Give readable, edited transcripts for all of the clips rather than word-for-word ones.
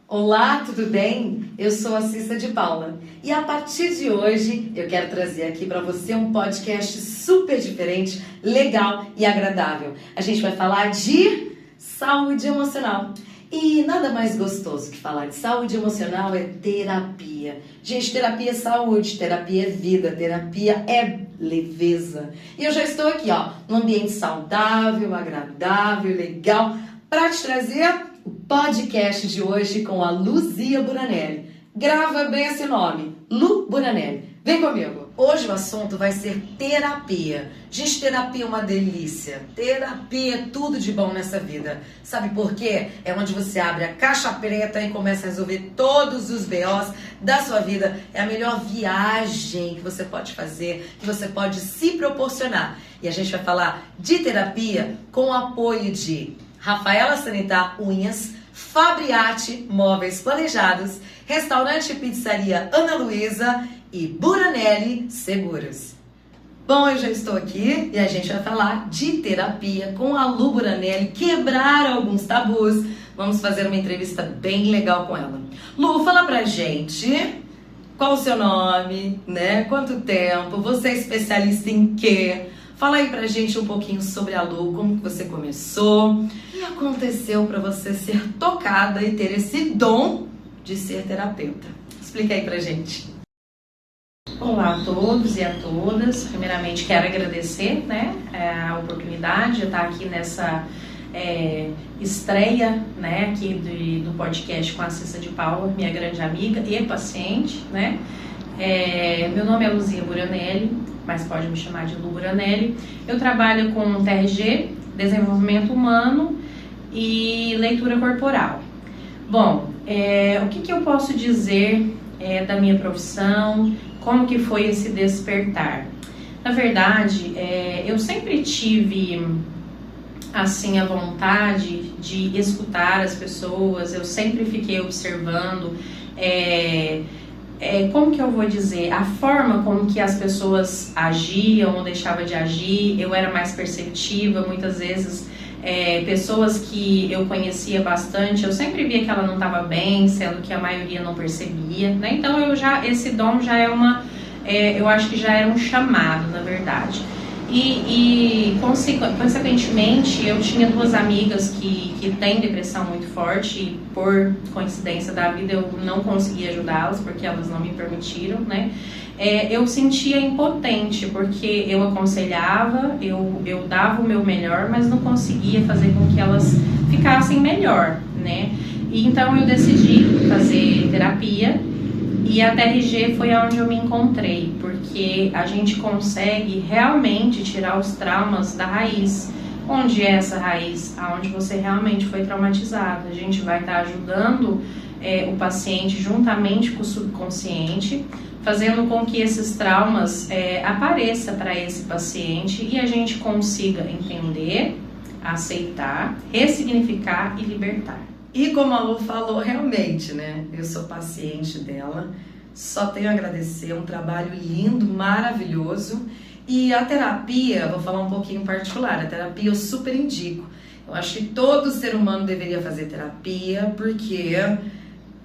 Olá, tudo bem? Eu sou a Cissa de Paula e a partir de hoje eu quero trazer aqui para você um podcast super diferente, legal e agradável. A gente vai falar de saúde emocional. E nada mais gostoso que falar de saúde emocional é terapia. Gente, terapia é saúde, terapia é vida, terapia é leveza. E eu já estou aqui, num ambiente saudável, agradável, legal, para te trazer o podcast de hoje com a Luzia Buranelli. Grava bem esse nome, Lu Buranelli. Vem comigo. Hoje o assunto vai ser terapia. Gente, terapia é uma delícia. Terapia é tudo de bom nessa vida. Sabe por quê? É onde você abre a caixa preta e começa a resolver todos os BOs da sua vida. É a melhor viagem que você pode fazer, que você pode se proporcionar. E a gente vai falar de terapia com o apoio de Rafaela Sanitar Unhas, Fabriate Móveis Planejados, Restaurante e Pizzaria Ana Luísa e Buranelli Seguros. Bom, eu já estou aqui e a gente vai falar de terapia com a Lu Buranelli, quebrar alguns tabus. Vamos fazer uma entrevista bem legal com ela. Lu, fala pra gente qual o seu nome, né? Quanto tempo? Você é especialista em quê? Fala aí pra gente um pouquinho sobre a Lu, como que você começou, o que aconteceu pra você ser tocada e ter esse dom de ser terapeuta. Explica aí pra gente. Olá a todos e a todas. Primeiramente quero agradecer, a oportunidade de estar aqui nessa estreia, aqui do podcast com a Cissa de Paula, minha grande amiga e paciente, Meu nome é Luzia Buranelli, mas pode me chamar de Lu Buranelli. Eu trabalho com TRG, desenvolvimento humano e leitura corporal. Bom, o que eu posso dizer da minha profissão, como que foi esse despertar? Na verdade, eu sempre tive assim a vontade de escutar as pessoas, eu sempre fiquei observando como que eu vou dizer, a forma como que as pessoas agiam ou deixavam de agir. Eu era mais perceptiva, muitas vezes pessoas que eu conhecia bastante, eu sempre via que ela não estava bem, sendo que a maioria não percebia, Então esse dom já é eu acho que já era um chamado, na verdade. E consequentemente, eu tinha duas amigas que têm depressão muito forte e por coincidência da vida eu não consegui ajudá-las porque elas não me permitiram, Eu sentia impotente porque eu aconselhava, eu dava o meu melhor, mas não conseguia fazer com que elas ficassem melhor, E então eu decidi fazer terapia. E a TRG foi onde eu me encontrei, porque a gente consegue realmente tirar os traumas da raiz. Onde é essa raiz? Aonde você realmente foi traumatizado. A gente vai estar ajudando o paciente juntamente com o subconsciente, fazendo com que esses traumas apareçam para esse paciente e a gente consiga entender, aceitar, ressignificar e libertar. E como a Lu falou, realmente, eu sou paciente dela, só tenho a agradecer, um trabalho lindo, maravilhoso. E a terapia, vou falar um pouquinho em particular, a terapia eu super indico. Eu acho que todo ser humano deveria fazer terapia, porque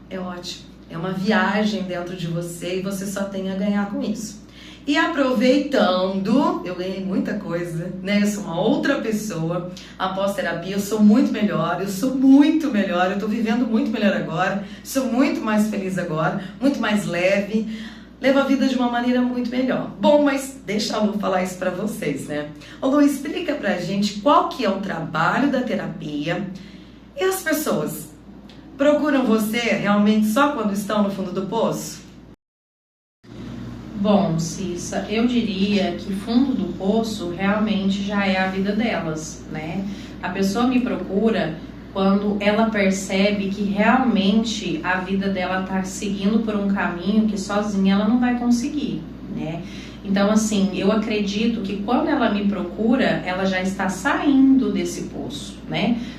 é ótimo, é uma viagem dentro de você e você só tem a ganhar com isso. E aproveitando, eu ganhei muita coisa, Eu sou uma outra pessoa. Após terapia, eu sou muito melhor, eu tô vivendo muito melhor agora, sou muito mais feliz agora, muito mais leve, levo a vida de uma maneira muito melhor. Bom, mas deixa a Lu falar isso pra vocês, Ô Lu, explica pra gente qual que é o trabalho da terapia e as pessoas procuram você realmente só quando estão no fundo do poço? Bom, Cissa, eu diria que fundo do poço realmente já é a vida delas, A pessoa me procura quando ela percebe que realmente a vida dela está seguindo por um caminho que sozinha ela não vai conseguir, Então, assim, eu acredito que quando ela me procura, ela já está saindo desse poço,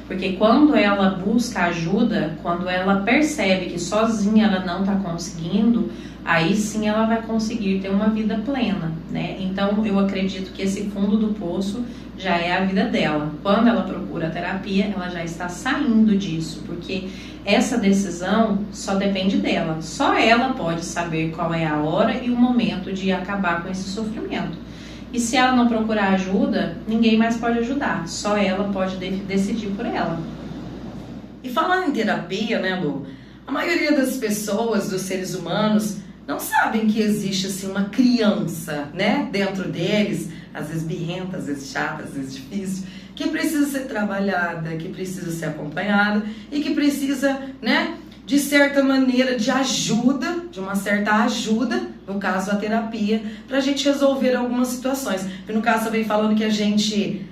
Porque quando ela busca ajuda, quando ela percebe que sozinha ela não está conseguindo, aí sim ela vai conseguir ter uma vida plena, Então, eu acredito que esse fundo do poço já é a vida dela. Quando ela procura a terapia, ela já está saindo disso, porque essa decisão só depende dela. Só ela pode saber qual é a hora e o momento de acabar com esse sofrimento. E se ela não procurar ajuda, ninguém mais pode ajudar. Só ela pode decidir por ela. E falando em terapia, né, Lu? A maioria das pessoas, dos seres humanos, não sabem que existe assim uma criança, né, dentro deles, às vezes birrenta, às vezes chata, às vezes difícil, que precisa ser trabalhada, que precisa ser acompanhada e que precisa, né, de certa maneira de ajuda, de uma certa ajuda, no caso a terapia, para a gente resolver algumas situações. Porque no caso eu venho falando que a gente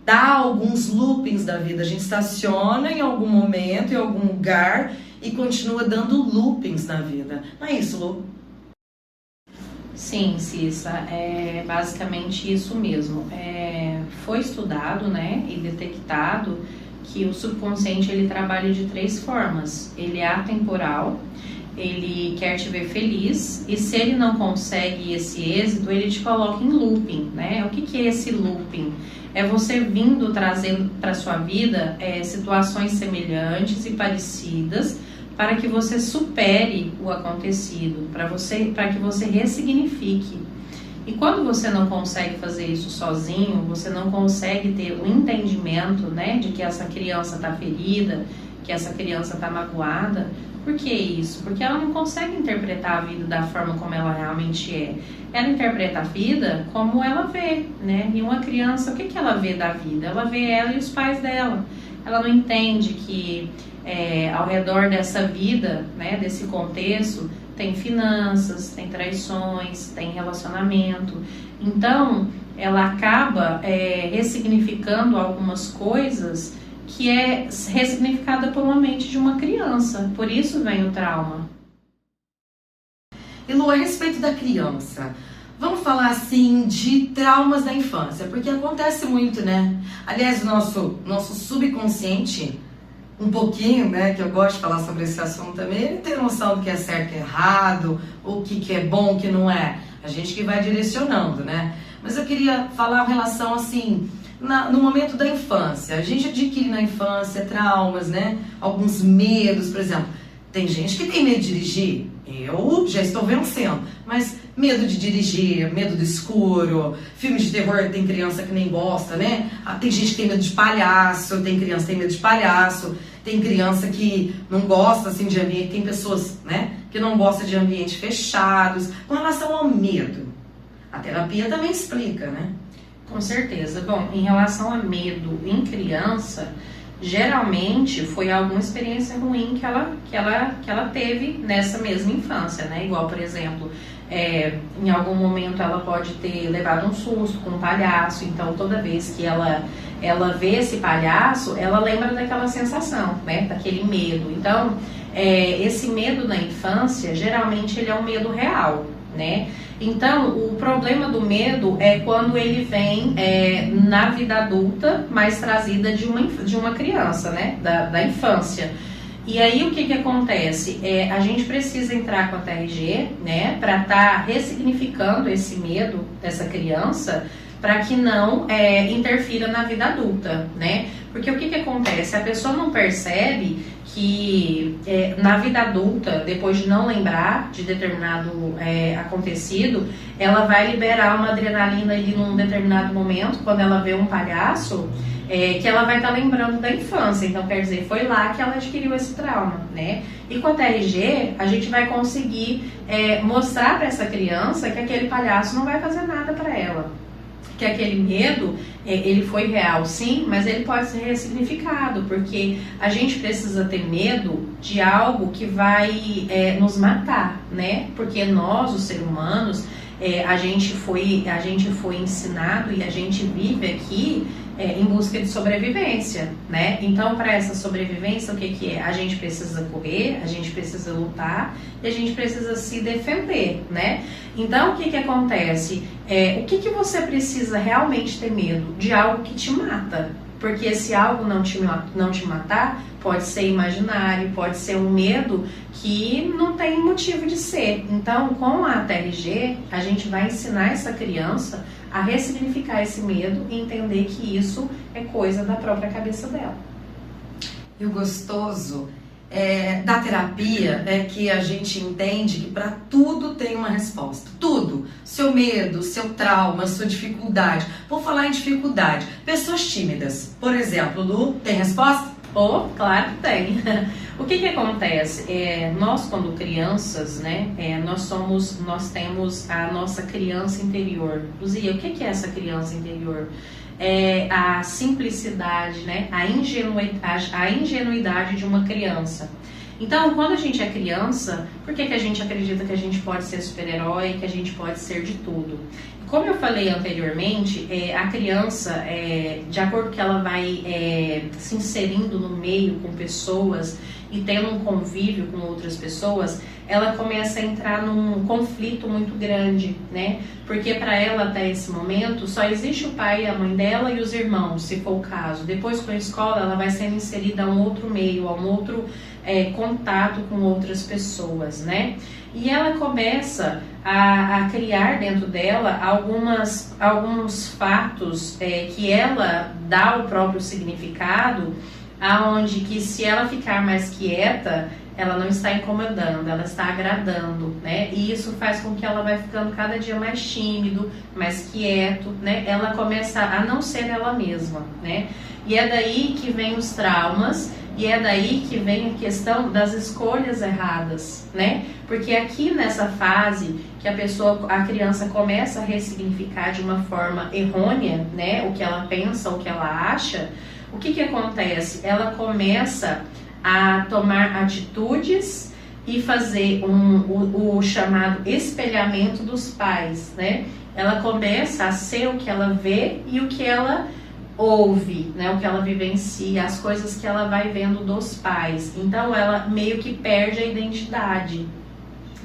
dá alguns loopings da vida, a gente estaciona em algum momento, em algum lugar e continua dando loopings na vida. Não é isso, Lu? Sim, Cissa, é basicamente isso mesmo. Foi estudado, né, e detectado que o subconsciente ele trabalha de 3 formas. Ele é atemporal, ele quer te ver feliz e se ele não consegue esse êxito, ele te coloca em looping, né? O que é esse looping? É você vindo trazendo para sua vida situações semelhantes e parecidas para que você supere o acontecido, para que você ressignifique. E quando você não consegue fazer isso sozinho, você não consegue ter o entendimento, né, de que essa criança está ferida, que essa criança está magoada. Por que isso? Porque ela não consegue interpretar a vida da forma como ela realmente é. Ela interpreta a vida como ela vê, né? E uma criança, o que ela vê da vida? Ela vê ela e os pais dela. Ela não entende que ao redor dessa vida, né, desse contexto, tem finanças, tem traições, tem relacionamento. Então, ela acaba ressignificando algumas coisas que é ressignificada por uma mente de uma criança. Por isso vem o trauma. E Lu, a respeito da criança, vamos falar assim de traumas da infância, porque acontece muito, né? Aliás, nosso subconsciente, um pouquinho, né, que eu gosto de falar sobre esse assunto também, ele tem noção do que é certo e errado, o que é bom, o que não é. A gente que vai direcionando, né? Mas eu queria falar em relação, assim, no momento da infância. A gente adquire na infância traumas, né? Alguns medos, por exemplo. Tem gente que tem medo de dirigir. Eu já estou vencendo. Mas medo de dirigir, medo do escuro, filme de terror, tem criança que nem gosta, né? Tem gente que tem medo de palhaço, tem criança que tem medo de palhaço, tem criança que não gosta assim de ambiente, tem pessoas, né, que não gostam de ambientes fechados. Com relação ao medo, a terapia também explica, né? Com certeza. Bom, em relação a medo em criança, geralmente foi alguma experiência ruim que ela teve nessa mesma infância, né? Igual, por exemplo, em algum momento ela pode ter levado um susto com um palhaço, então toda vez que ela vê esse palhaço, ela lembra daquela sensação, né? Daquele medo. Então, esse medo na infância, geralmente ele é um medo real, né? Então, o problema do medo é quando ele vem na vida adulta, mais trazida de uma criança, né? Da infância. E aí, o que acontece? A gente precisa entrar com a TRG, né? Para estar ressignificando esse medo dessa criança, para que não interfira na vida adulta, né? Porque o que acontece? A pessoa não percebe que na vida adulta, depois de não lembrar de determinado acontecido, ela vai liberar uma adrenalina ali num determinado momento, quando ela vê um palhaço, que ela vai estar lembrando da infância. Então, quer dizer, foi lá que ela adquiriu esse trauma, né? E com a TRG, a gente vai conseguir mostrar para essa criança que aquele palhaço não vai fazer nada para ela. Que aquele medo, ele foi real sim, mas ele pode ser ressignificado, porque a gente precisa ter medo de algo que vai nos matar, né? Porque nós, os seres humanos, a gente foi ensinado e a gente vive aqui em busca de sobrevivência, né? Então, para essa sobrevivência, o que é? A gente precisa correr, a gente precisa lutar e a gente precisa se defender, né? Então, o que acontece? O que você precisa realmente ter medo? De algo que te mata. Porque se algo não te matar, pode ser imaginário, pode ser um medo que não tem motivo de ser. Então, com a TRG, a gente vai ensinar essa criança a ressignificar esse medo e entender que isso é coisa da própria cabeça dela. E o gostoso da terapia é que a gente entende que para tudo tem uma resposta. Tudo. Seu medo, seu trauma, sua dificuldade. Vou falar em dificuldade. Pessoas tímidas, por exemplo, Lu, tem resposta? Oh, claro que tem. O que acontece? Nós, quando crianças, né, nós temos a nossa criança interior. Luzia, o que é essa criança interior? É a simplicidade, né, a ingenuidade de uma criança. Então, quando a gente é criança, por que a gente acredita que a gente pode ser super-herói, que a gente pode ser de tudo? Como eu falei anteriormente, a criança, de acordo com que ela vai se inserindo no meio com pessoas e tendo um convívio com outras pessoas, ela começa a entrar num conflito muito grande, né? Porque para ela, até esse momento, só existe o pai, a mãe dela e os irmãos, se for o caso. Depois, com a escola, ela vai sendo inserida a um outro meio, a um outro contato com outras pessoas, né? E ela começa a criar dentro dela alguns fatos que ela dá o próprio significado, aonde que se ela ficar mais quieta, ela não está incomodando, ela está agradando, né? E isso faz com que ela vai ficando cada dia mais tímido, mais quieto, né? Ela começa a não ser ela mesma, né? E é daí que vem os traumas, e é daí que vem a questão das escolhas erradas, né? Porque aqui nessa fase que a criança começa a ressignificar de uma forma errônea, né? O que ela pensa, o que ela acha, o que acontece? Ela começa a tomar atitudes e fazer o chamado espelhamento dos pais, né? Ela começa a ser o que ela vê e o que ela ouve, né? O que ela vivencia, as coisas que ela vai vendo dos pais. Então ela meio que perde a identidade,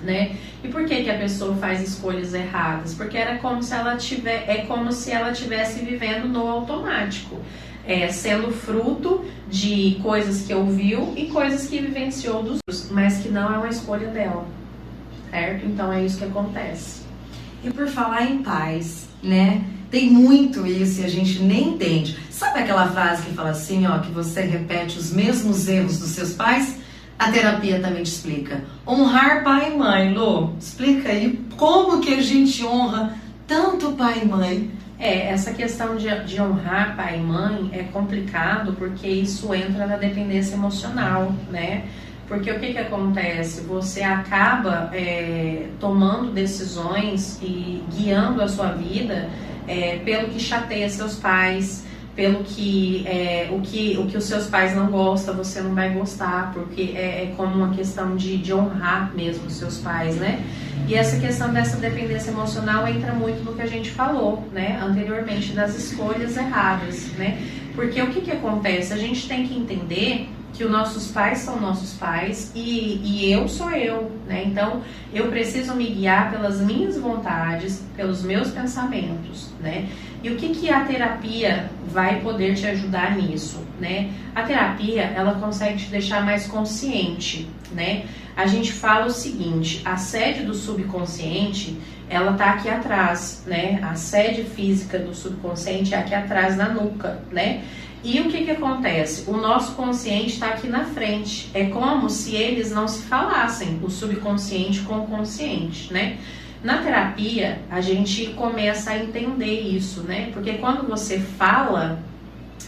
né? E por que a pessoa faz escolhas erradas? Porque era como se ela estivesse vivendo no automático. Sendo fruto de coisas que ouviu e coisas que vivenciou dos outros, mas que não é uma escolha dela, certo? Então é isso que acontece. E por falar em pais, né? Tem muito isso e a gente nem entende. Sabe aquela frase que fala assim, ó, que você repete os mesmos erros dos seus pais? A terapia também te explica. Honrar pai e mãe, Lu, explica aí como que a gente honra tanto pai e mãe. Essa questão de honrar pai e mãe é complicado porque isso entra na dependência emocional, né? Porque o que acontece? Você acaba tomando decisões e guiando a sua vida pelo que chateia seus pais, pelo que o que os seus pais não gostam, você não vai gostar, porque é como uma questão de honrar mesmo os seus pais, né? E essa questão dessa dependência emocional entra muito no que a gente falou, né, anteriormente, das escolhas erradas, né? Porque o que acontece? A gente tem que entender que os nossos pais são nossos pais e eu sou eu, né? Então, eu preciso me guiar pelas minhas vontades, pelos meus pensamentos, né? E o que a terapia vai poder te ajudar nisso, né? A terapia, ela consegue te deixar mais consciente, né? A gente fala o seguinte, a sede do subconsciente, ela tá aqui atrás, né? A sede física do subconsciente é aqui atrás na nuca, né? E o que acontece? O nosso consciente está aqui na frente. É como se eles não se falassem, o subconsciente com o consciente, né? Na terapia, a gente começa a entender isso, né? Porque quando você fala,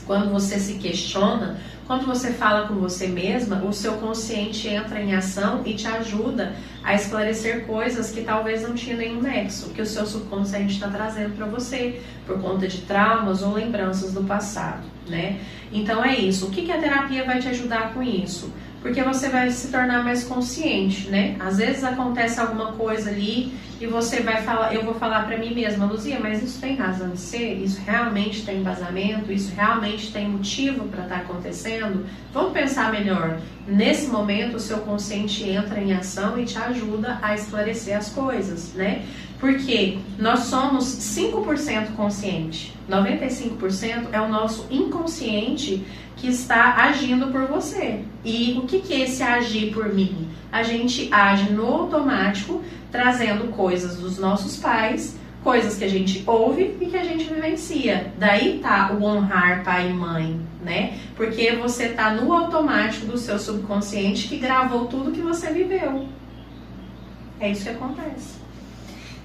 quando você se questiona, quando você fala com você mesma, o seu consciente entra em ação e te ajuda a esclarecer coisas que talvez não tinha nenhum nexo, que o seu subconsciente está trazendo para você, por conta de traumas ou lembranças do passado, né? Então é isso. O que a terapia vai te ajudar com isso? Porque você vai se tornar mais consciente, né? Às vezes acontece alguma coisa ali e você vai falar, eu vou falar para mim mesma, Luzia, mas isso tem razão de ser? Isso realmente tem embasamento? Isso realmente tem motivo para estar acontecendo? Vamos pensar melhor. Nesse momento, o seu consciente entra em ação e te ajuda a esclarecer as coisas, né? Porque nós somos 5% consciente, 95% é o nosso inconsciente que está agindo por você. E o que é esse agir por mim? A gente age no automático, trazendo coisas dos nossos pais, coisas que a gente ouve e que a gente vivencia. Daí tá o honrar pai e mãe, né? Porque você tá no automático do seu subconsciente que gravou tudo que você viveu. É isso que acontece.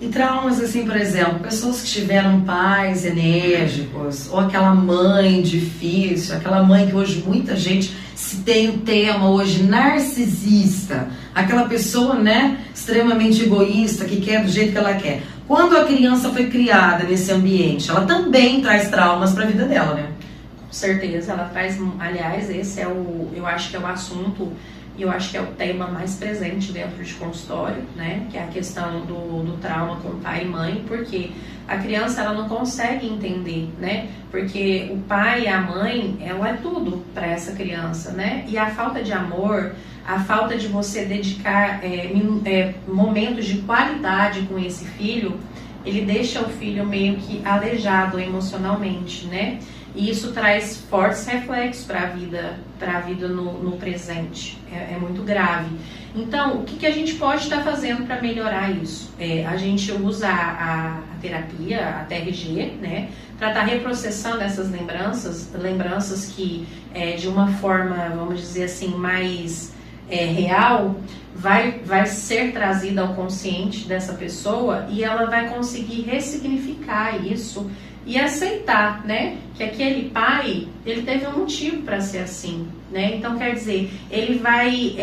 E traumas, assim, por exemplo, pessoas que tiveram pais enérgicos, ou aquela mãe difícil, aquela mãe que hoje muita gente se tem o tema hoje narcisista, aquela pessoa, né, extremamente egoísta, que quer do jeito que ela quer. Quando a criança foi criada nesse ambiente, ela também traz traumas para a vida dela, né? Com certeza, ela traz, aliás, esse é eu acho que é o assunto, e eu acho que é o tema mais presente dentro de consultório, né? Que é a questão do trauma com pai e mãe, porque a criança, ela não consegue entender, né? Porque o pai e a mãe, ela é tudo para essa criança, né? E a falta de amor, a falta de você dedicar momentos de qualidade com esse filho, ele deixa o filho meio que aleijado emocionalmente, né? E isso traz fortes reflexos para a vida no presente. É muito grave. Então, o que a gente pode estar fazendo para melhorar isso? A gente usa a terapia, a TRG, né? Para estar reprocessando essas lembranças que, de uma forma, vamos dizer assim, mais real, vai ser trazida ao consciente dessa pessoa e ela vai conseguir ressignificar isso e aceitar, né, que aquele pai, ele teve um motivo para ser assim, né? Então, quer dizer, ele vai,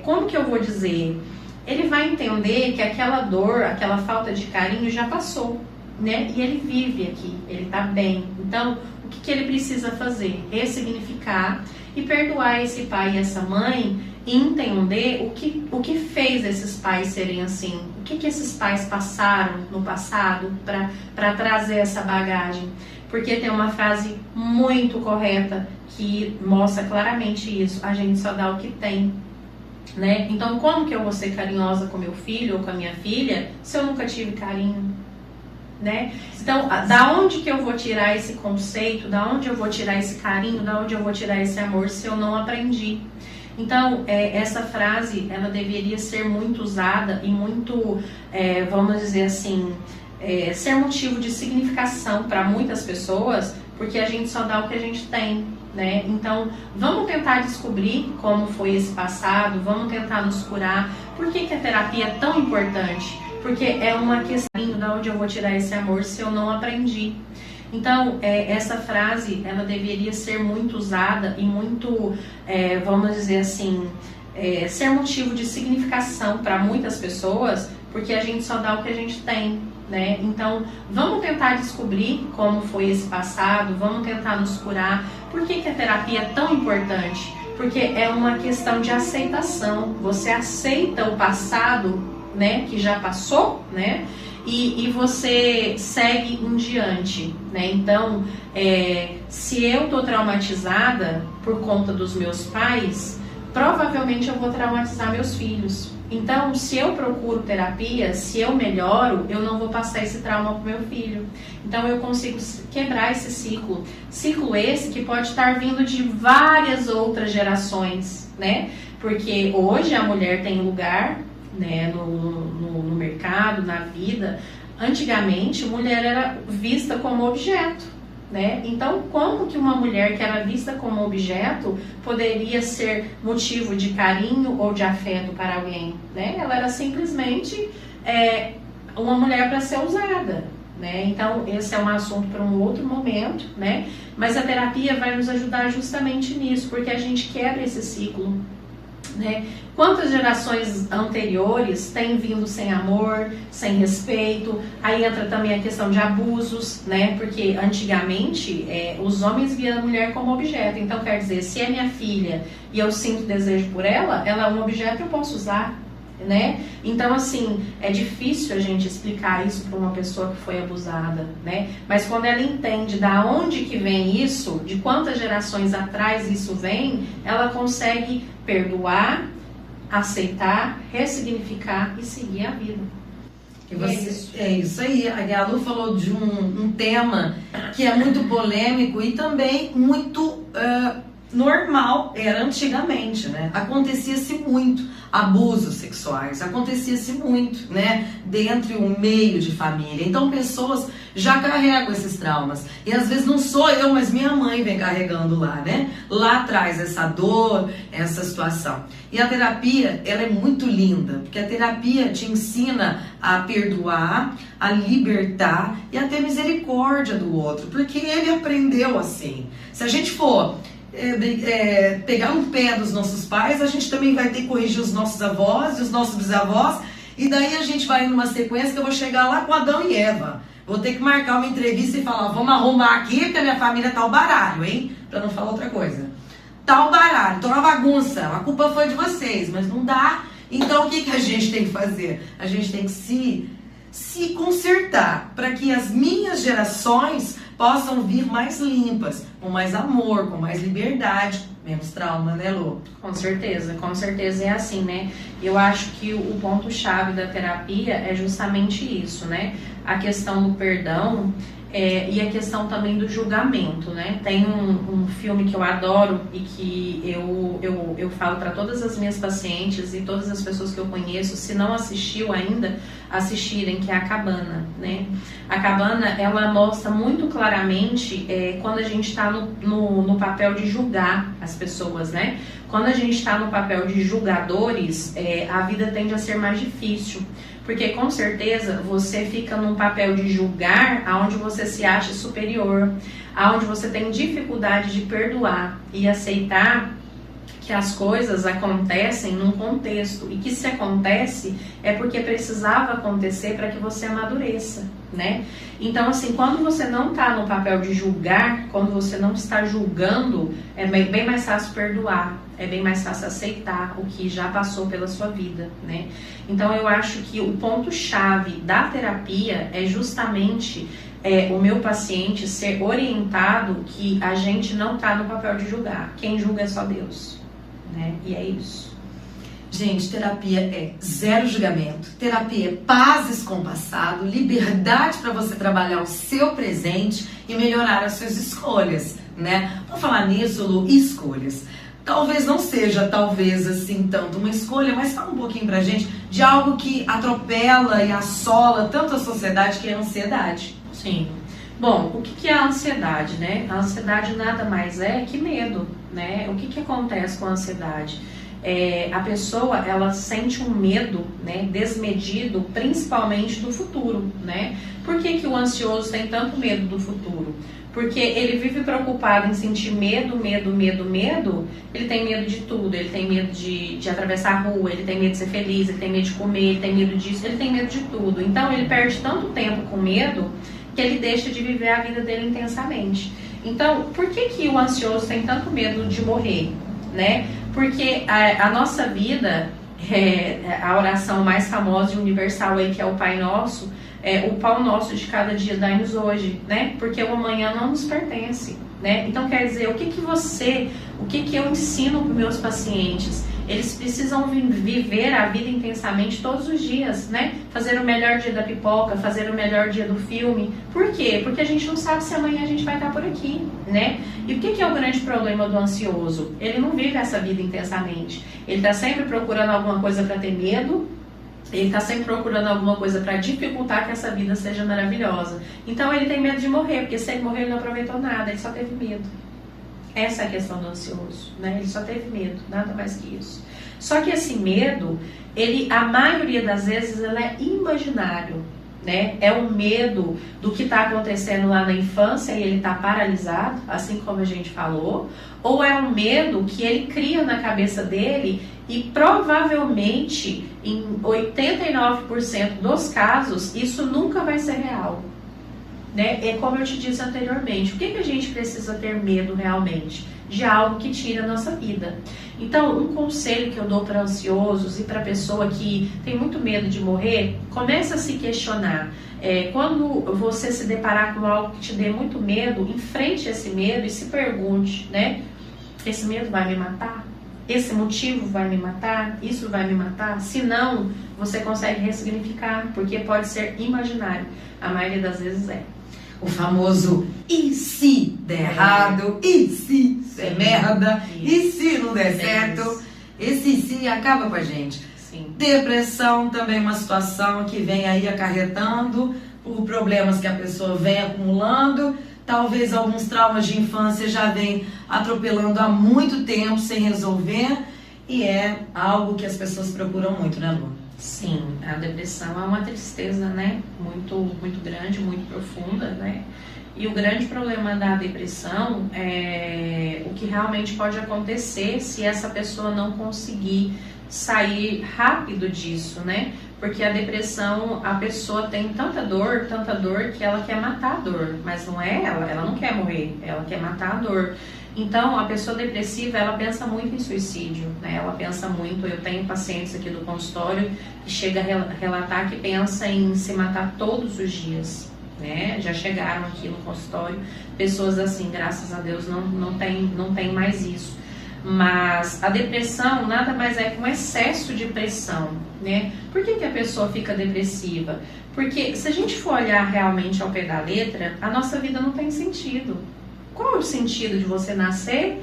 como que eu vou dizer? Ele vai entender que aquela dor, aquela falta de carinho já passou, né? E ele vive aqui, ele tá bem. Então, o que ele precisa fazer? Ressignificar e perdoar esse pai e essa mãe e entender o que fez esses pais serem assim, o que esses pais passaram no passado para trazer essa bagagem. Porque tem uma frase muito correta que mostra claramente isso: a gente só dá o que tem, né? Então, como que eu vou ser carinhosa com meu filho ou com a minha filha se eu nunca tive carinho? Né? Então, da onde que eu vou tirar esse conceito, da onde eu vou tirar esse carinho, da onde eu vou tirar esse amor se eu não aprendi? Então, essa frase, ela deveria ser muito usada e muito, vamos dizer assim, ser motivo de significação para muitas pessoas, porque a gente só dá o que a gente tem, né? Então, vamos tentar descobrir como foi esse passado, vamos tentar nos curar. Por que a terapia é tão importante? Porque é uma questão de onde eu vou tirar esse amor se eu não aprendi. Então, essa frase, ela deveria ser muito usada e muito, vamos dizer assim, ser motivo de significação para muitas pessoas, porque a gente só dá o que a gente tem, né? Então, vamos tentar descobrir como foi esse passado, vamos tentar nos curar. Por que a terapia é tão importante? Porque é uma questão de aceitação. Você aceita o passado, né, que já passou, né? E você segue em diante, né? Então, se eu tô traumatizada por conta dos meus pais, provavelmente eu vou traumatizar meus filhos. Então, se eu procuro terapia, se eu melhoro, eu não vou passar esse trauma pro meu filho. Então, eu consigo quebrar esse ciclo. Ciclo esse que pode estar vindo de várias outras gerações, né? Porque hoje a mulher tem lugar, né, no mercado, na vida. Antigamente, mulher era vista como objeto, né? Então, como que uma mulher que era vista como objeto poderia ser motivo de carinho ou de afeto para alguém, né? Ela era simplesmente uma mulher para ser usada, né? Então, esse é um assunto para um outro momento, né? Mas a terapia vai nos ajudar justamente nisso, porque a gente quebra esse ciclo, né? Quantas gerações anteriores têm vindo sem amor, sem respeito? Aí entra também a questão de abusos, né? Porque antigamente os homens viam a mulher como objeto. Então, quer dizer, se é minha filha e eu sinto desejo por ela, ela é um objeto que eu posso usar, né? Então, assim, é difícil a gente explicar isso para uma pessoa que foi abusada, né? Mas quando ela entende da onde que vem isso, de quantas gerações atrás isso vem, ela consegue perdoar, aceitar, ressignificar e seguir a vida. E você, é isso aí. A Galu falou de um tema que é muito polêmico e também muito normal era antigamente, né? Acontecia-se muito abusos sexuais, acontecia-se muito, né? Dentro um meio de família. Então pessoas já carregam esses traumas. E às vezes não sou eu, mas minha mãe vem carregando lá, né? Lá atrás essa dor, essa situação. E a terapia, ela é muito linda, porque a terapia te ensina a perdoar, a libertar e a ter misericórdia do outro, porque ele aprendeu assim. Se a gente for pegar um pé dos nossos pais, a gente também vai ter que corrigir os nossos avós e os nossos bisavós, e daí a gente vai numa sequência que eu vou chegar lá com Adão e Eva. Vou ter que marcar uma entrevista e falar, vamos arrumar aqui, porque a minha família tá o baralho, hein? Pra não falar outra coisa. Tá o baralho, tá uma bagunça, a culpa foi de vocês, mas não dá. Então o que a gente tem que fazer? A gente tem que se consertar, para que as minhas gerações possam vir mais limpas, com mais amor, com mais liberdade, menos trauma, né, Lu? Com certeza é assim, né? Eu acho que o ponto-chave da terapia é justamente isso, né? A questão do perdão e a questão também do julgamento, né? Tem um filme que eu adoro e que eu falo para todas as minhas pacientes e todas as pessoas que eu conheço, se não assistiu ainda, assistirem, que é A Cabana, né? A Cabana, ela mostra muito claramente quando a gente está no papel de julgar as pessoas, né? Quando a gente está no papel de julgadores, a vida tende a ser mais difícil. Porque com certeza você fica num papel de julgar aonde você se acha superior, aonde você tem dificuldade de perdoar e aceitar que as coisas acontecem num contexto e que se acontece é porque precisava acontecer para que você amadureça, né? Então, assim, quando você não está no papel de julgar, quando você não está julgando, é bem mais fácil perdoar, é bem mais fácil aceitar o que já passou pela sua vida, né? Então, eu acho que o ponto-chave da terapia é justamente o meu paciente ser orientado que a gente não está no papel de julgar. Quem julga é só Deus, né? E é isso. Gente, terapia é zero julgamento, terapia é pazes com o passado, liberdade para você trabalhar o seu presente e melhorar as suas escolhas, né? Vou falar nisso, Lu, escolhas. Talvez não seja, assim, tanto uma escolha, mas fala um pouquinho pra gente de algo que atropela e assola tanto a sociedade, que é a ansiedade. Sim. Bom, o que é a ansiedade, né? A ansiedade nada mais é que medo, né? O que acontece com a ansiedade? A pessoa, ela sente um medo, né, desmedido, principalmente do futuro, né? Por que o ansioso tem tanto medo do futuro? Porque ele vive preocupado em sentir medo. Ele tem medo de tudo, ele tem medo de atravessar a rua, ele tem medo de ser feliz, ele tem medo de comer, ele tem medo disso, ele tem medo de tudo. Então ele perde tanto tempo com medo que ele deixa de viver a vida dele intensamente. Então, por que o ansioso tem tanto medo de morrer, né? Porque a nossa vida, a oração mais famosa e universal aí, que é o Pai Nosso, o pão nosso de cada dia dai-nos hoje, né? Porque o amanhã não nos pertence, né? Então, quer dizer, o que eu ensino para os meus pacientes? Eles precisam viver a vida intensamente todos os dias, né? Fazer o melhor dia da pipoca, fazer o melhor dia do filme. Por quê? Porque a gente não sabe se amanhã a gente vai estar por aqui, né? E o que é o grande problema do ansioso? Ele não vive essa vida intensamente. Ele está sempre procurando alguma coisa para ter medo. Ele está sempre procurando alguma coisa para dificultar que essa vida seja maravilhosa. Então ele tem medo de morrer, porque se ele morrer ele não aproveitou nada, ele só teve medo. Essa é a questão do ansioso, né? Ele só teve medo, nada mais que isso. Só que esse medo, a maioria das vezes, ele é imaginário, né? É um medo do que está acontecendo lá na infância e ele está paralisado, assim como a gente falou, ou é um medo que ele cria na cabeça dele e provavelmente, em 89% dos casos, isso nunca vai ser real. Né? É como eu te disse anteriormente, o que a gente precisa ter medo realmente? De algo que tira a nossa vida. Então, um conselho que eu dou para ansiosos e para pessoa que tem muito medo de morrer, comece a se questionar. Quando você se deparar com algo que te dê muito medo, enfrente esse medo e se pergunte, né? Esse medo vai me matar? Esse motivo vai me matar? Isso vai me matar? Se não, você consegue ressignificar, porque pode ser imaginário. A maioria das vezes é. O famoso e se der errado, e se der merda, e se não der certo. Esse se acaba com a gente. Sim. Depressão também é uma situação que vem aí acarretando por problemas que a pessoa vem acumulando. Talvez alguns traumas de infância já vem atropelando há muito tempo sem resolver. E é algo que as pessoas procuram muito, né, Lu? Sim, a depressão é uma tristeza, né? Muito, muito grande, muito profunda, né? E o grande problema da depressão é o que realmente pode acontecer se essa pessoa não conseguir sair rápido disso, né? Porque a depressão, a pessoa tem tanta dor que ela quer matar a dor, mas não é ela não quer morrer, ela quer matar a dor. Então, a pessoa depressiva, ela pensa muito em suicídio, né? Ela pensa muito, eu tenho pacientes aqui do consultório que chega a relatar que pensa em se matar todos os dias, né? Já chegaram aqui no consultório pessoas assim, graças a Deus não tem mais isso. Mas a depressão nada mais é que um excesso de pressão, né? Por que a pessoa fica depressiva? Porque se a gente for olhar realmente ao pé da letra, a nossa vida não tem sentido. Qual é o sentido de você nascer,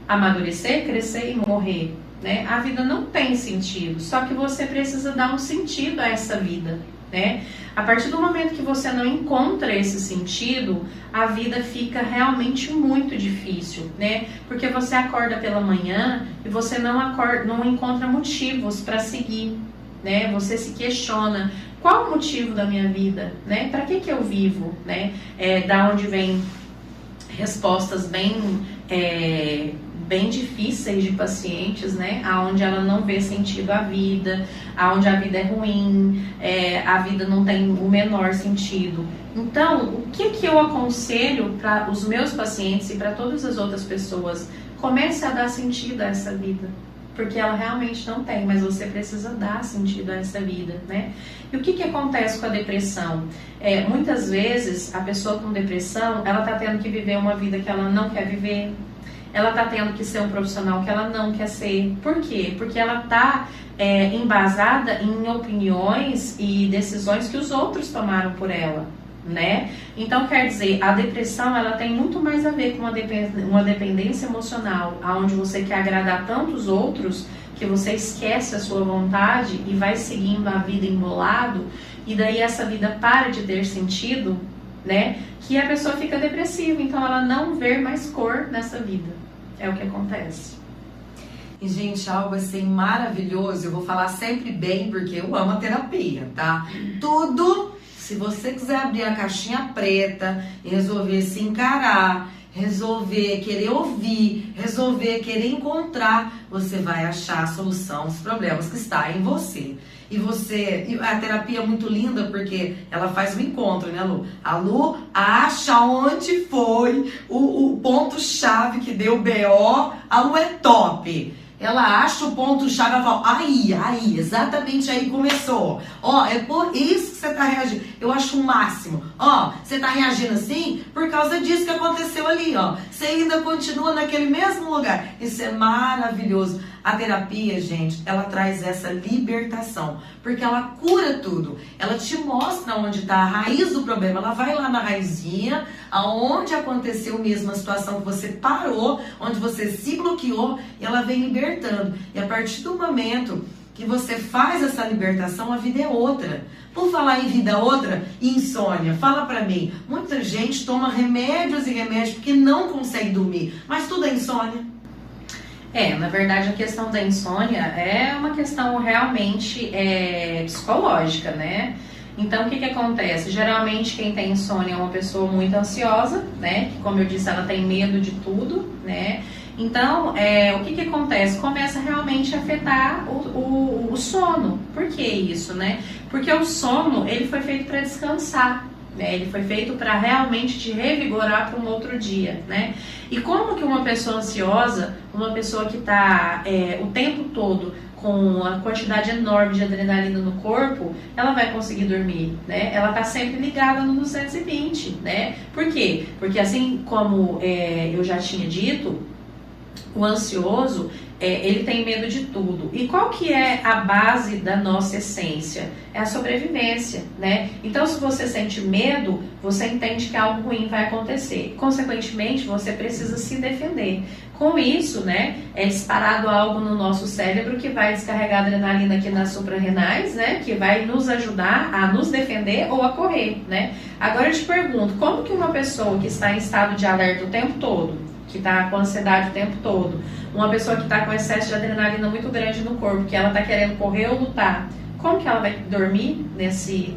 amadurecer, crescer e morrer, né? A vida não tem sentido, só que você precisa dar um sentido a essa vida, né? A partir do momento que você não encontra esse sentido, a vida fica realmente muito difícil, né? Porque você acorda pela manhã e você não encontra motivos para seguir, né? Você se questiona, qual o motivo da minha vida, né? Para que eu vivo, né? Da onde vem respostas bem difíceis de pacientes, né? Aonde ela não vê sentido à vida, aonde a vida é ruim, a vida não tem o menor sentido. Então, o que eu aconselho para os meus pacientes e para todas as outras pessoas? Comece a dar sentido a essa vida, porque ela realmente não tem, mas você precisa dar sentido a essa vida, né? E o que acontece com a depressão? Muitas vezes, a pessoa com depressão, ela está tendo que viver uma vida que ela não quer viver, ela está tendo que ser um profissional que ela não quer ser. Por quê? Porque ela está embasada em opiniões e decisões que os outros tomaram por ela, né? Então, quer dizer, a depressão, ela tem muito mais a ver com uma dependência emocional, onde você quer agradar tantos outros que você esquece a sua vontade e vai seguindo a vida embolado, e daí essa vida para de ter sentido, né? Que a pessoa fica depressiva, então ela não vê mais cor nessa vida. É o que acontece. E, gente, algo assim maravilhoso, eu vou falar sempre bem, porque eu amo a terapia, tá? Tudo, se você quiser abrir a caixinha preta e resolver se encarar, resolver querer ouvir, resolver querer encontrar, você vai achar a solução dos problemas que está em você. E a terapia é muito linda porque ela faz um encontro, né, Lu? A Lu acha onde foi o ponto-chave que deu o BO. A Lu é top. Ela acha o ponto-chave, ela fala, aí, exatamente aí começou. Ó, é por isso que você tá reagindo. Eu acho o máximo. Ó, você tá reagindo assim por causa disso que aconteceu ali, ó. Você ainda continua naquele mesmo lugar. Isso é maravilhoso. A terapia, gente, ela traz essa libertação, porque ela cura tudo. Ela te mostra onde está a raiz do problema. Ela vai lá na raizinha, aonde aconteceu mesmo a situação que você parou, onde você se bloqueou, e ela vem libertando. E a partir do momento que você faz essa libertação, a vida é outra. Por falar em vida outra, insônia, fala pra mim, muita gente toma remédios e remédios porque não consegue dormir, mas tudo é insônia. Na verdade, a questão da insônia é uma questão realmente psicológica, né? Então, o que acontece? Geralmente, quem tem insônia é uma pessoa muito ansiosa, né? Que, como eu disse, ela tem medo de tudo, né? Então, o que acontece? Começa realmente a afetar o sono. Por que isso, né? Porque o sono, ele foi feito para descansar. Ele foi feito para realmente te revigorar para um outro dia, né? E como que uma pessoa ansiosa, uma pessoa que está o tempo todo com a quantidade enorme de adrenalina no corpo, ela vai conseguir dormir, né? Ela está sempre ligada no 220, né? Por quê? Porque assim como eu já tinha dito, o ansioso, ele tem medo de tudo. E qual que é a base da nossa essência? É a sobrevivência, né? Então, se você sente medo, você entende que algo ruim vai acontecer. Consequentemente, você precisa se defender. Com isso, né, é disparado algo no nosso cérebro que vai descarregar adrenalina aqui nas suprarrenais, né, que vai nos ajudar a nos defender ou a correr, né? Agora eu te pergunto, como que uma pessoa que está em estado de alerta o tempo todo, que está com ansiedade o tempo todo, uma pessoa que está com excesso de adrenalina muito grande no corpo, que ela está querendo correr ou lutar, como que ela vai dormir nesse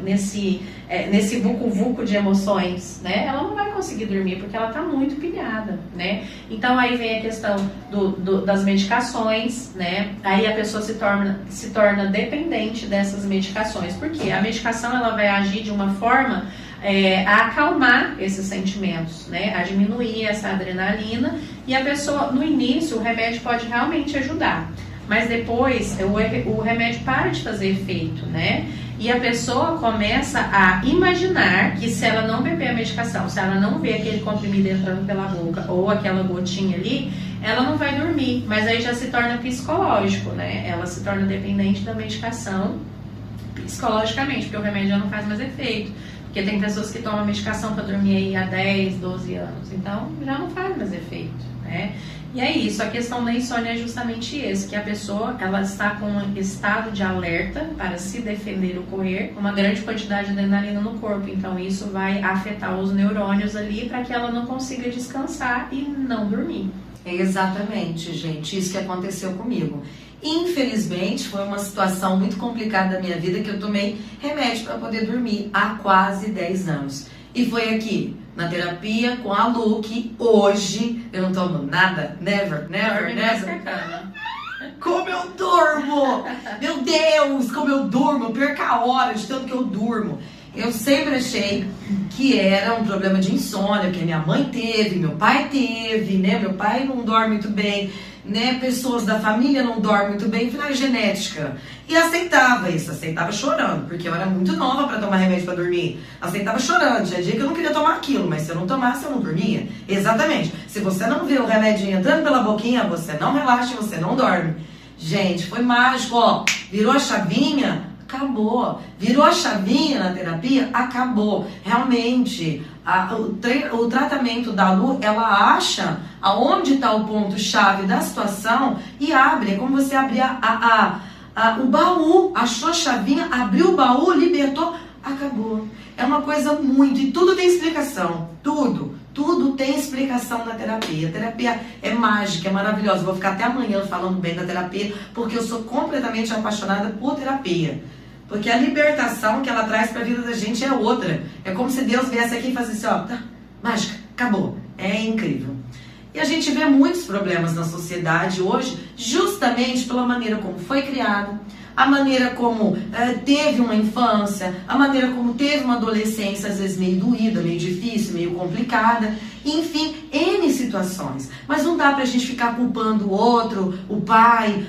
vucu-vucu de emoções, né? Ela não vai conseguir dormir porque ela está muito pilhada, né? Então aí vem a questão das medicações, né? Aí a pessoa se torna dependente dessas medicações, porque a medicação ela vai agir de uma forma a acalmar esses sentimentos, né? A diminuir essa adrenalina, e a pessoa, no início, o remédio pode realmente ajudar, mas depois o remédio para de fazer efeito, né? E a pessoa começa a imaginar que se ela não beber a medicação, se ela não ver aquele comprimido entrando pela boca ou aquela gotinha ali, ela não vai dormir, mas aí já se torna psicológico, né? Ela se torna dependente da medicação psicologicamente, porque o remédio já não faz mais efeito. Porque tem pessoas que tomam medicação para dormir aí há 10, 12 anos, então já não faz mais efeito, né? E é isso, a questão da insônia é justamente esse, que a pessoa, ela está com um estado de alerta para se defender ou correr, uma grande quantidade de adrenalina no corpo, então isso vai afetar os neurônios ali para que ela não consiga descansar e não dormir. É exatamente, gente, isso que aconteceu comigo. Infelizmente, foi uma situação muito complicada da minha vida que eu tomei remédio para poder dormir há quase 10 anos. E foi aqui, na terapia com a Lu, que hoje eu não tomo nada, never. Como eu durmo! Meu Deus, como eu durmo! Eu perco a hora de tanto que eu durmo. Eu sempre achei que era um problema de insônia, que minha mãe teve, meu pai teve, né? Meu pai não dorme muito bem, né? Pessoas da família não dormem muito bem, final genética. E aceitava isso, aceitava chorando, porque eu era muito nova para tomar remédio para dormir. Aceitava chorando, tinha dia que eu não queria tomar aquilo, mas se eu não tomasse, eu não dormia. Exatamente. Se você não vê o remedinho entrando pela boquinha, você não relaxa, você não dorme. Gente, foi mágico, ó. Virou a chavinha, acabou. Virou a chavinha na terapia, acabou. Realmente, o tratamento da Lu, ela acha aonde está o ponto-chave da situação e abre. É como você abrir o baú, achou a chavinha, abriu o baú, libertou, acabou. É uma coisa muito, e tudo tem explicação, tudo tem explicação na terapia. A terapia é mágica, é maravilhosa. Vou ficar até amanhã falando bem da terapia, porque eu sou completamente apaixonada por terapia. Porque a libertação que ela traz para a vida da gente é outra. É como se Deus viesse aqui e fizesse assim, ó, tá, mágica, acabou. É incrível. E a gente vê muitos problemas na sociedade hoje, justamente pela maneira como foi criado, a maneira como teve uma infância, a maneira como teve uma adolescência, às vezes meio doída, meio difícil, meio complicada, enfim, N situações. Mas não dá pra gente ficar culpando o outro, o pai,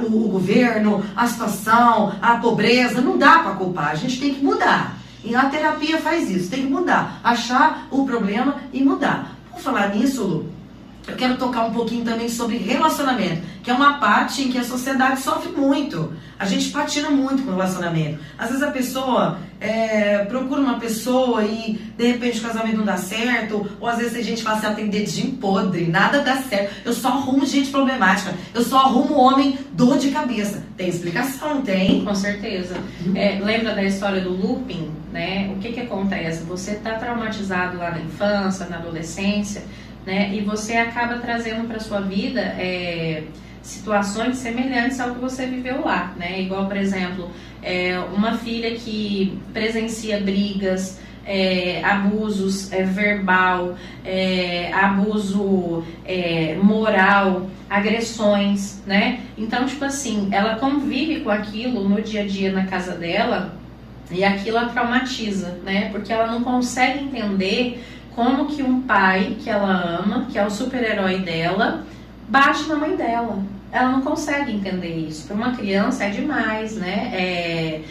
o governo, a situação, a pobreza, não dá pra culpar, a gente tem que mudar. E a terapia faz isso, tem que mudar, achar o problema e mudar. Por falar nisso, Lu, eu quero tocar um pouquinho também sobre relacionamento, que é uma parte em que a sociedade sofre muito. A gente patina muito com relacionamento. Às vezes a pessoa procura uma pessoa e de repente o casamento não dá certo, ou às vezes a gente fala assim, tem dedinho podre, nada dá certo. Eu só arrumo gente problemática, eu só arrumo homem dor de cabeça. Tem explicação, tem? Com certeza. Lembra da história do looping, né? O que acontece? Você está traumatizado lá na infância, na adolescência, né? E você acaba trazendo para sua vida situações semelhantes ao que você viveu lá, né? Igual, por exemplo, uma filha que presencia brigas, abusos verbal, abuso moral, agressões, né? Então, tipo assim, ela convive com aquilo no dia a dia na casa dela e aquilo a traumatiza, né? Porque ela não consegue entender como que um pai que ela ama, que é o super-herói dela, bate na mãe dela. Ela não consegue entender isso. Para uma criança é demais, né? É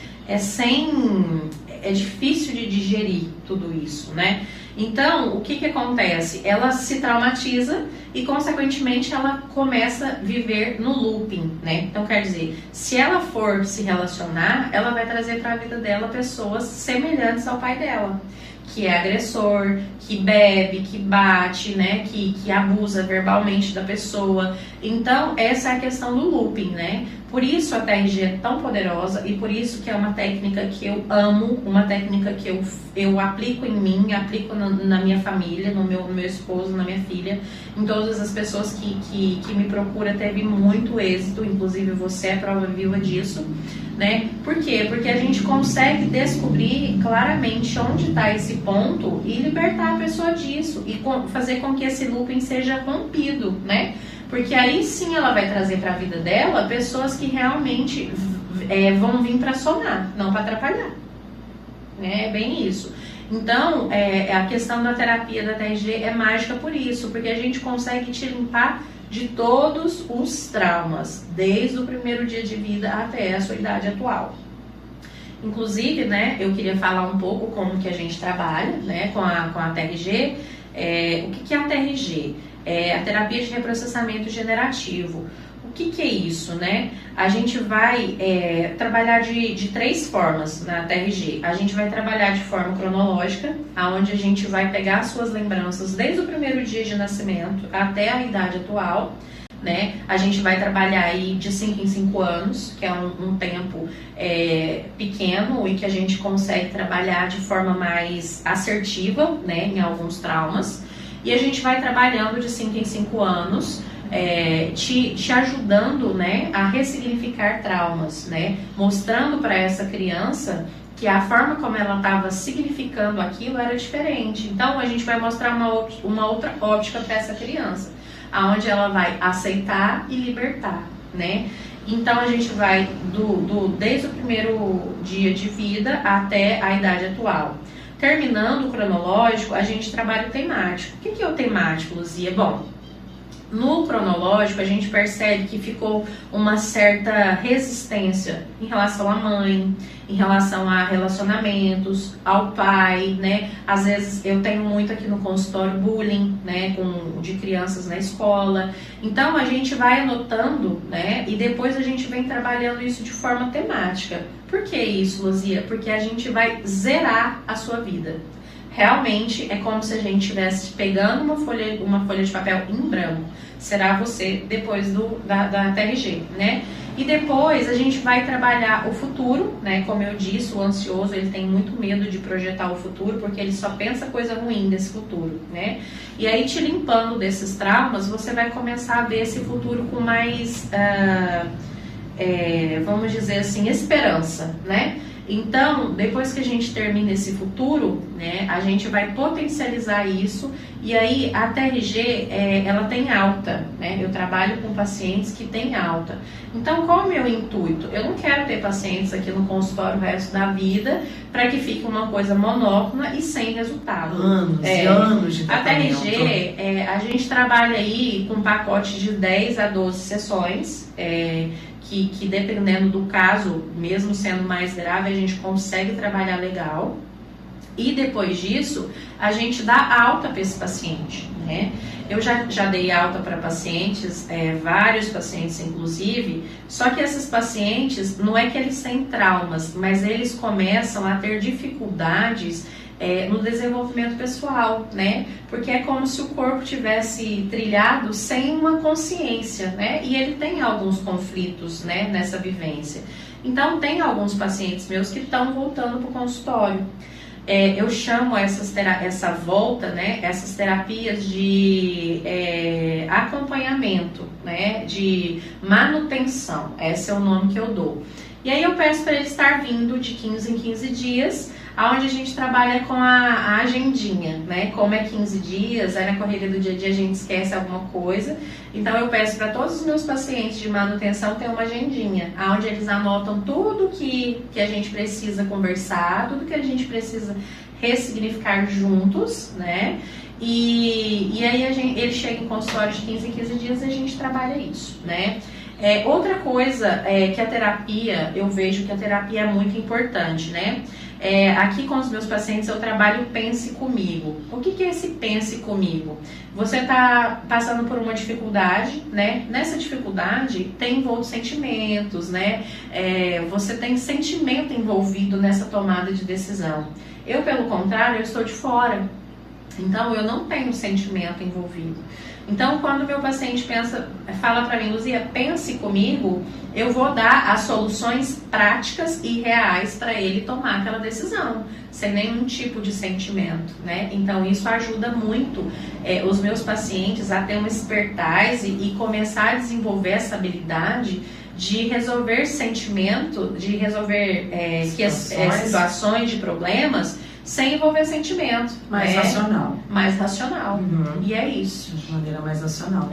difícil de digerir tudo isso, né? Então, o que acontece? Ela se traumatiza e, consequentemente, ela começa a viver no looping, né? Então, quer dizer, se ela for se relacionar, ela vai trazer para a vida dela pessoas semelhantes ao pai dela, que é agressor, que bebe, que bate, né, que abusa verbalmente da pessoa. Então, essa é a questão do looping, né? Por isso a TRG é tão poderosa e por isso que é uma técnica que eu amo, uma técnica que eu aplico em mim, aplico na minha família, no meu esposo, na minha filha, em todas as pessoas que me procuram. Teve muito êxito, inclusive você é prova viva disso, né? Por quê? Porque a gente consegue descobrir claramente onde está esse ponto e libertar a pessoa disso e fazer com que esse looping seja rompido, né? Porque aí sim ela vai trazer para a vida dela pessoas que realmente vão vir para somar, não para atrapalhar. É bem isso. Então, a questão da terapia da TRG é mágica por isso, porque a gente consegue te limpar de todos os traumas, desde o primeiro dia de vida até a sua idade atual. Inclusive, né, eu queria falar um pouco como que a gente trabalha, né, com a TRG. O que é a TRG? É a terapia de reprocessamento generativo. O que é isso, né? A gente vai trabalhar de 3 formas na TRG. A gente vai trabalhar de forma cronológica, onde a gente vai pegar as suas lembranças desde o primeiro dia de nascimento até a idade atual, né? A gente vai trabalhar aí de 5 em 5 anos, que é um tempo pequeno e que a gente consegue trabalhar de forma mais assertiva, né, em alguns traumas. E a gente vai trabalhando de 5 em 5 anos, te ajudando, né, a ressignificar traumas, né, mostrando para essa criança que a forma como ela estava significando aquilo era diferente. Então a gente vai mostrar uma outra óptica para essa criança, aonde ela vai aceitar e libertar, né? Então a gente vai desde o primeiro dia de vida até a idade atual. Terminando o cronológico, a gente trabalha o temático. O que é o temático, Luzia? Bom, no cronológico a gente percebe que ficou uma certa resistência em relação à mãe, em relação a relacionamentos, ao pai, né? Às vezes eu tenho muito aqui no consultório bullying, né, de crianças na escola. Então a gente vai anotando, né, e depois a gente vem trabalhando isso de forma temática. Por que isso, Luzia? Porque a gente vai zerar a sua vida. Realmente é como se a gente estivesse pegando uma folha de papel em branco. Será você depois da TRG, né? E depois a gente vai trabalhar o futuro, né? Como eu disse, o ansioso, ele tem muito medo de projetar o futuro, porque ele só pensa coisa ruim desse futuro, né? E aí, te limpando desses traumas, você vai começar a ver esse futuro com mais, vamos dizer assim, esperança, né? Então, depois que a gente termina esse futuro, né, a gente vai potencializar isso. E aí a TRG, ela tem alta, né? Eu trabalho com pacientes que têm alta. Então, qual é o meu intuito? Eu não quero ter pacientes aqui no consultório o resto da vida para que fique uma coisa monótona e sem resultado. Anos e anos de tratamento. A TRG, a gente trabalha aí com um pacote de 10 a 12 sessões, que dependendo do caso, mesmo sendo mais grave, a gente consegue trabalhar legal. E depois disso, a gente dá alta para esse paciente, né? Eu já dei alta para pacientes, vários pacientes inclusive, só que esses pacientes, não é que eles têm traumas, mas eles começam a ter dificuldades no desenvolvimento pessoal, né? Porque é como se o corpo tivesse trilhado sem uma consciência, né? E ele tem alguns conflitos, né, nessa vivência. Então, tem alguns pacientes meus que estão voltando para o consultório. Eu chamo essa volta, né, essas terapias de acompanhamento, né, de manutenção. Esse é o nome que eu dou. E aí eu peço para ele estar vindo de 15 em 15 dias, onde a gente trabalha com a agendinha, né? Como é 15 dias, aí na correria do dia a dia a gente esquece alguma coisa. Então eu peço para todos os meus pacientes de manutenção ter uma agendinha, onde eles anotam tudo que a gente precisa conversar, tudo que a gente precisa ressignificar juntos, né? E aí ele chega em consultório de 15 em 15 dias e a gente trabalha isso, né? Outra coisa que a terapia, eu vejo que a terapia é muito importante, né? Aqui com os meus pacientes eu trabalho pense comigo. O que é esse pense comigo? Você está passando por uma dificuldade, né? Nessa dificuldade tem envolto sentimentos, né? Você tem sentimento envolvido nessa tomada de decisão. Eu, pelo contrário, eu estou de fora. Então eu não tenho sentimento envolvido. Então, quando meu paciente fala para mim, Luzia, pense comigo, eu vou dar as soluções práticas e reais para ele tomar aquela decisão, sem nenhum tipo de sentimento, né? Então, isso ajuda muito os meus pacientes a ter uma expertise e começar a desenvolver essa habilidade de resolver de resolver situações de problemas sem envolver sentimento. Mais racional. Mais racional. E é isso. De maneira mais racional.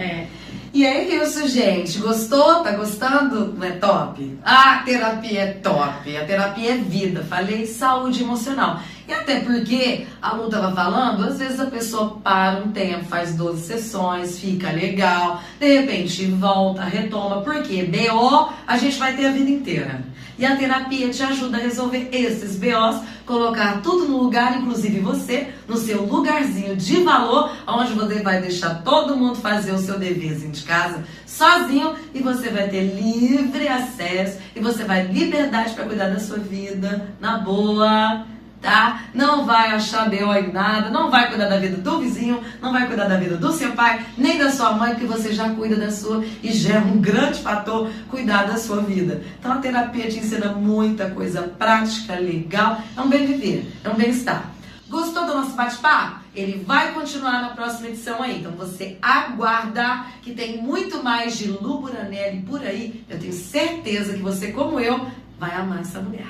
E é isso, gente. Gostou? Tá gostando? Não é top? A terapia é top. A terapia é vida. Falei saúde emocional. E até porque, a Lu tava falando, às vezes a pessoa para um tempo, faz 12 sessões, fica legal, de repente volta, retoma. Porque BO a gente vai ter a vida inteira. E a terapia te ajuda a resolver esses BOs, colocar tudo no lugar, inclusive você, no seu lugarzinho de valor, onde você vai deixar todo mundo fazer o seu deverzinho de casa sozinho e você vai ter livre acesso e você vai ter liberdade para cuidar da sua vida, na boa, tá? Não vai achar BO em nada, não vai cuidar da vida do vizinho, não vai cuidar da vida do seu pai, nem da sua mãe, porque você já cuida da sua e já é um grande fator cuidar da sua vida. Então a terapia te ensina muita coisa prática, legal, é um bem viver, é um bem-estar. Gostou do nosso bate-papo? Ele vai continuar na próxima edição aí, então você aguarda que tem muito mais de Lu Buranelli por aí. Eu tenho certeza que você, como eu, vai amar essa mulher.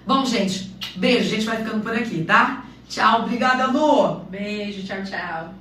Bom, gente, beijo, a gente vai ficando por aqui, tá? Tchau, obrigada, Lu! Beijo, tchau, tchau.